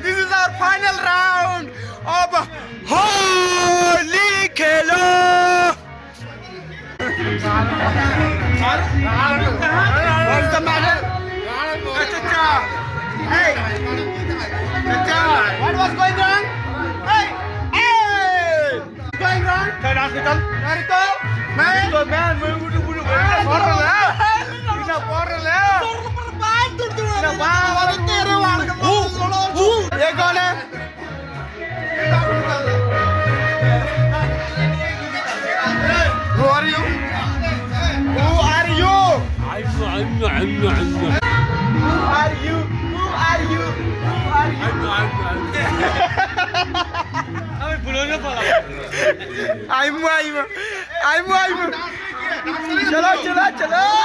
This is our final round of Holy Khelo. What's the matter? Chacha. Hey. Chacha. What was going wrong? Hey. Hey. Going wrong? Third hospital. Narito. Man. Man. ये कौन है? Who are you? Who are you? Who are you? Who are you? Who are you? I'm चलो चलो चलो